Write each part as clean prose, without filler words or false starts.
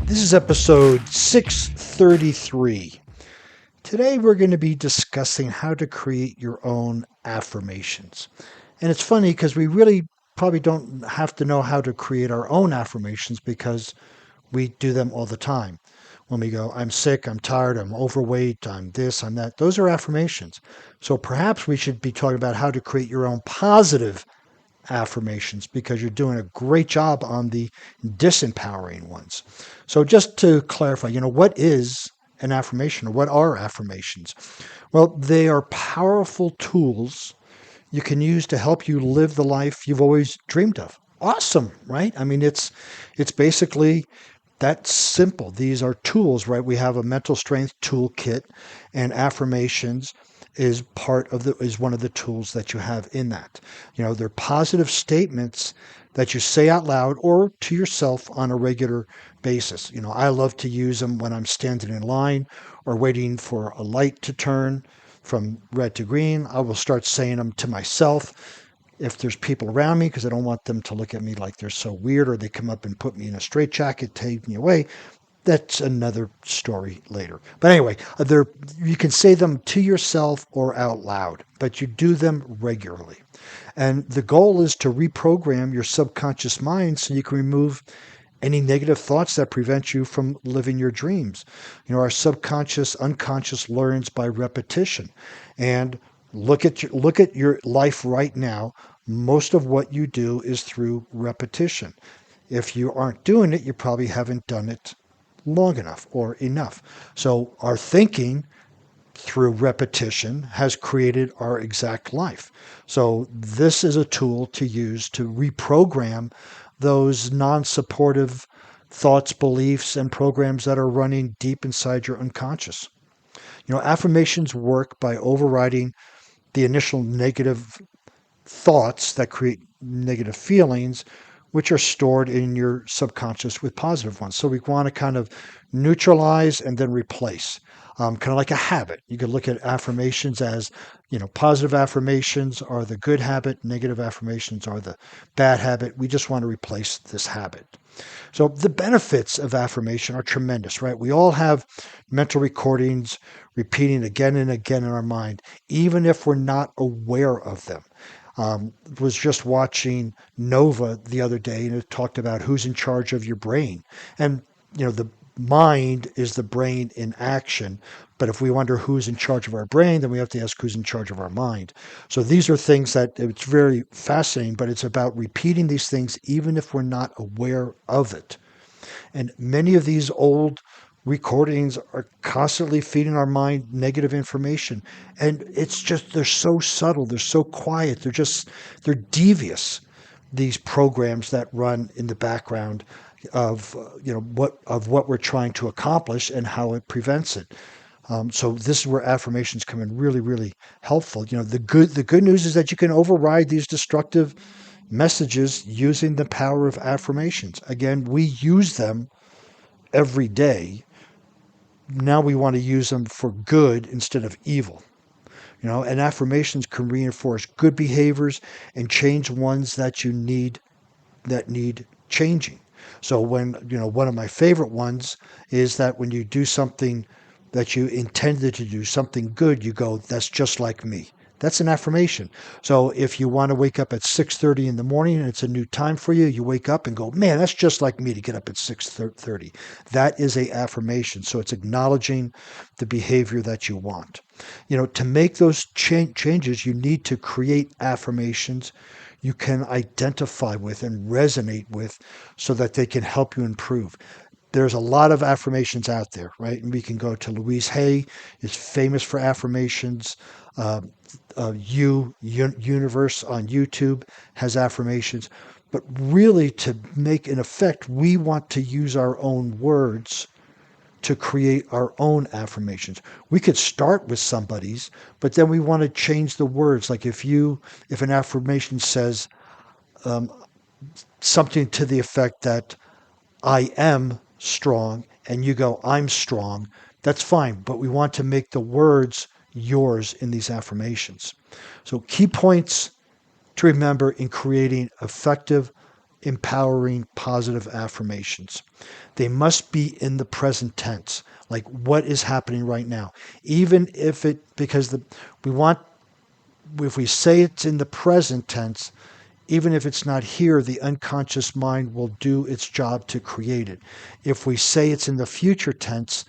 This is episode 633. Today we're going to be discussing how to create your own affirmations. And it's funny because we really probably don't have to know how to create our own affirmations because we do them all the time. When we go, I'm sick, I'm tired, I'm overweight, I'm this, I'm that, those are affirmations. So perhaps we should be talking about how to create your own positive affirmations because you're doing a great job on the disempowering ones. So just to clarify, what is an affirmation or what are affirmations? Well, they are powerful tools you can use to help you live the life you've always dreamed of. Awesome, right? I mean, it's basically that simple. These are tools, right? We have a mental strength toolkit, and affirmations is one of the tools that you have in that. They're positive statements that you say out loud or to yourself on a regular basis. I love to use them when I'm standing in line or waiting for a light to turn from red to green. I will start saying them to myself if there's people around me because I don't want them to look at me like they're so weird or they come up and put me in a straitjacket, take me away. That's another story later. But anyway, you can say them to yourself or out loud, but you do them regularly. And the goal is to reprogram your subconscious mind so you can remove any negative thoughts that prevent you from living your dreams. Our subconscious, unconscious learns by repetition. And look at your life right now. Most of what you do is through repetition. If you aren't doing it, you probably haven't done it long enough or enough. So our thinking through repetition has created our exact life. So this is a tool to use to reprogram those non-supportive thoughts, beliefs, and programs that are running deep inside your unconscious. Affirmations work by overriding the initial negative thoughts that create negative feelings, which are stored in your subconscious with positive ones. So we want to kind of neutralize and then replace. Kind of like a habit. You could look at affirmations as, positive affirmations are the good habit, negative affirmations are the bad habit. We just want to replace this habit. So the benefits of affirmation are tremendous, right? We all have mental recordings repeating again and again in our mind, even if we're not aware of them. Was just watching Nova the other day, and it talked about who's in charge of your brain. And, the mind is the brain in action. But if we wonder who's in charge of our brain, then we have to ask who's in charge of our mind. So these are things that it's very fascinating, but it's about repeating these things even if we're not aware of it. And many of these old recordings are constantly feeding our mind negative information. And it's just, they're so subtle, they're so quiet, they're devious, these programs that run in the background of, what we're trying to accomplish and how it prevents it. So this is where affirmations come in really, really helpful. The good news is that you can override these destructive messages using the power of affirmations. Again, we use them every day. Now we want to use them for good instead of evil. And affirmations can reinforce good behaviors and change ones that need changing. So one of my favorite ones is that when you do something that you intended to do, something good, you go, that's just like me. That's an affirmation. So if you want to wake up at 6:30 in the morning and it's a new time for you, you wake up and go, man, that's just like me to get up at 6:30. That is a affirmation. So it's acknowledging the behavior that you want. To make those changes, you need to create affirmations you can identify with and resonate with so that they can help you improve. There's a lot of affirmations out there, right? And we can go to Louise Hay, is famous for affirmations. Uh, Universe on YouTube has affirmations. But really, to make an effect, we want to use our own words to create our own affirmations. We could start with somebody's, but then we want to change the words. Like if an affirmation says um, something to the effect that I am strong, and you go, I'm strong, that's fine. But we want to make the words yours in these affirmations. So key points to remember in creating effective empowering, positive affirmations. They must be in the present tense, like what is happening right now. Even if it, because we want, if we say it's in the present tense, even if it's not here, the unconscious mind will do its job to create it. If we say it's in the future tense,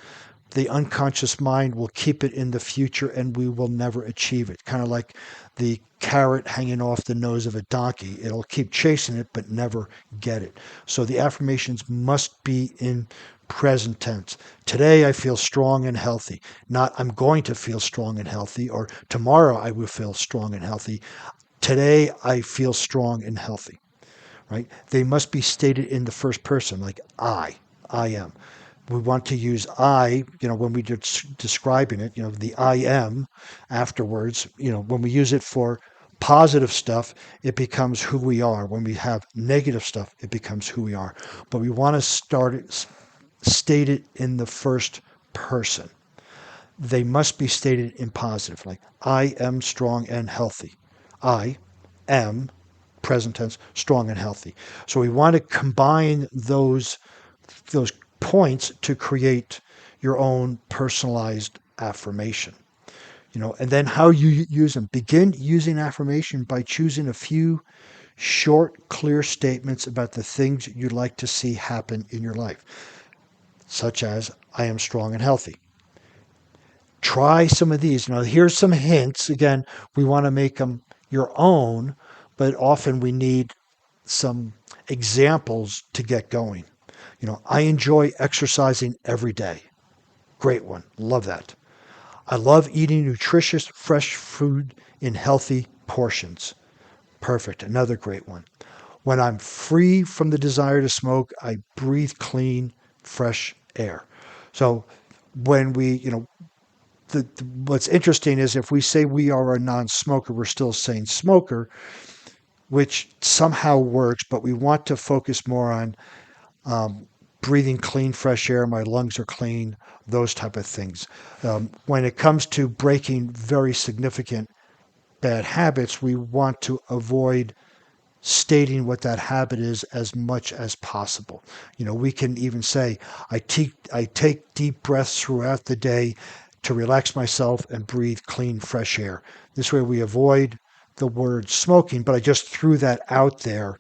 the unconscious mind will keep it in the future and we will never achieve it. Kind of like the carrot hanging off the nose of a donkey. It'll keep chasing it but never get it. So the affirmations must be in present tense. Today I feel strong and healthy. Not I'm going to feel strong and healthy, or tomorrow I will feel strong and healthy. Today I feel strong and healthy, right? They must be stated in the first person, like I am. We want to use I, when we're describing it, the I am afterwards, when we use it for positive stuff, it becomes who we are. When we have negative stuff, it becomes who we are. But we want to state it in the first person. They must be stated in positive, like I am strong and healthy. I am, present tense, strong and healthy. So we want to combine those points to create your own personalized affirmation. And then how you use them. Begin using affirmation by choosing a few short, clear statements about the things you'd like to see happen in your life, such as I am strong and healthy. Try some of these. Now, here's some hints. Again, we want to make them your own, but often we need some examples to get going. I enjoy exercising every day. Great one. Love that. I love eating nutritious, fresh food in healthy portions. Perfect. Another great one. When I'm free from the desire to smoke, I breathe clean, fresh air. So when we, what's interesting is if we say we are a non-smoker, we're still saying smoker, which somehow works, but we want to focus more on breathing clean, fresh air. My lungs are clean, those type of things. When it comes to breaking very significant bad habits, we want to avoid stating what that habit is as much as possible. We can even say, I take deep breaths throughout the day to relax myself and breathe clean, fresh air. This way we avoid the word smoking, but I just threw that out there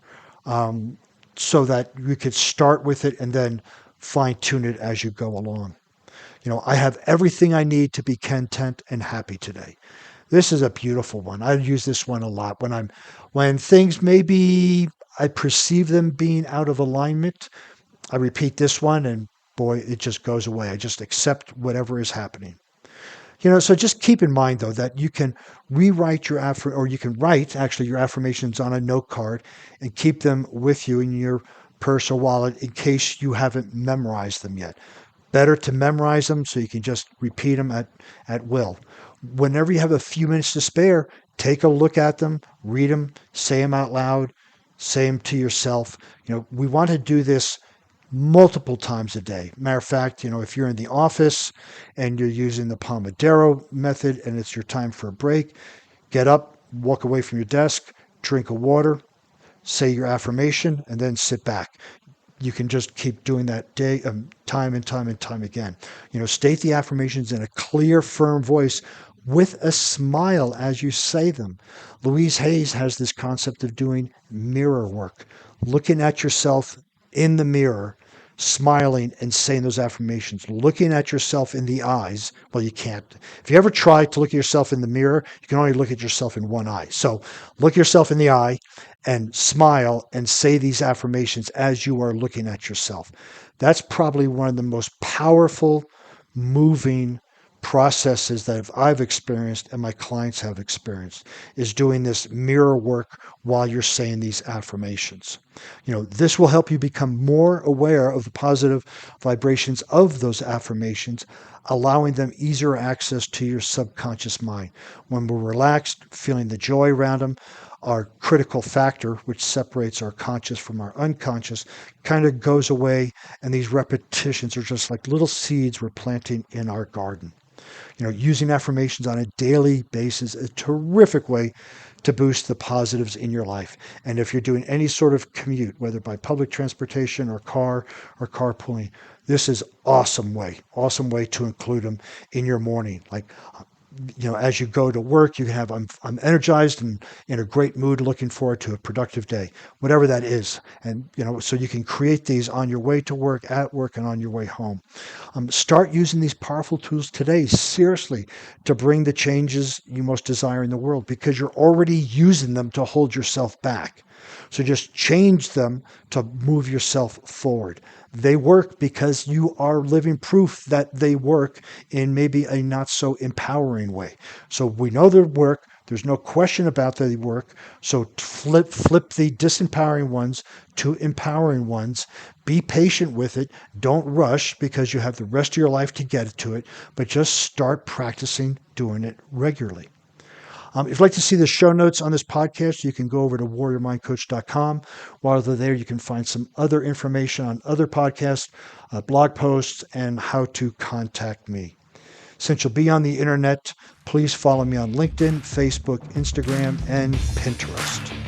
so that you could start with it and then fine tune it as you go along. I have everything I need to be content and happy today. This is a beautiful one. I use this one a lot when things maybe I perceive them being out of alignment. I repeat this one and boy, it just goes away. I just accept whatever is happening. So just keep in mind though that you can rewrite or you can write actually your affirmations on a note card and keep them with you in your purse or wallet in case you haven't memorized them yet. Better to memorize them so you can just repeat them at will. Whenever you have a few minutes to spare, take a look at them, read them, say them out loud, say them to yourself. We want to do this multiple times a day. Matter of fact, if you're in the office and you're using the Pomodoro method and it's your time for a break, get up, walk away from your desk, drink a water, say your affirmation, and then sit back. You can just keep doing that day, time and time and time again. State the affirmations in a clear, firm voice with a smile as you say them. Louise Hayes has this concept of doing mirror work, looking at yourself in the mirror, smiling and saying those affirmations, looking at yourself in the eyes. Well, you can't. If you ever try to look at yourself in the mirror, you can only look at yourself in one eye. So look yourself in the eye and smile and say these affirmations as you are looking at yourself. That's probably one of the most powerful, moving processes that I've experienced and my clients have experienced is doing this mirror work while you're saying these affirmations. This will help you become more aware of the positive vibrations of those affirmations, allowing them easier access to your subconscious mind. When we're relaxed, feeling the joy around them, our critical factor, which separates our conscious from our unconscious, kind of goes away, and these repetitions are just like little seeds we're planting in our garden. Using affirmations on a daily basis is a terrific way to boost the positives in your life. And if you're doing any sort of commute, whether by public transportation or car or carpooling, this is awesome way to include them in your morning. Like, as you go to work, you can have, I'm energized and in a great mood, looking forward to a productive day, whatever that is. And, so you can create these on your way to work, at work, and on your way home. Start using these powerful tools today, seriously, to bring the changes you most desire in the world, because you're already using them to hold yourself back. So just change them to move yourself forward. They work because you are living proof that they work in maybe a not so empowering way. So we know they work. There's no question about that they work. So flip the disempowering ones to empowering ones. Be patient with it. Don't rush, because you have the rest of your life to get to it, but just start practicing doing it regularly. If you'd like to see the show notes on this podcast, you can go over to warriormindcoach.com. While they're there, you can find some other information on other podcasts, blog posts, and how to contact me. Since you'll be on the internet, please follow me on LinkedIn, Facebook, Instagram, and Pinterest.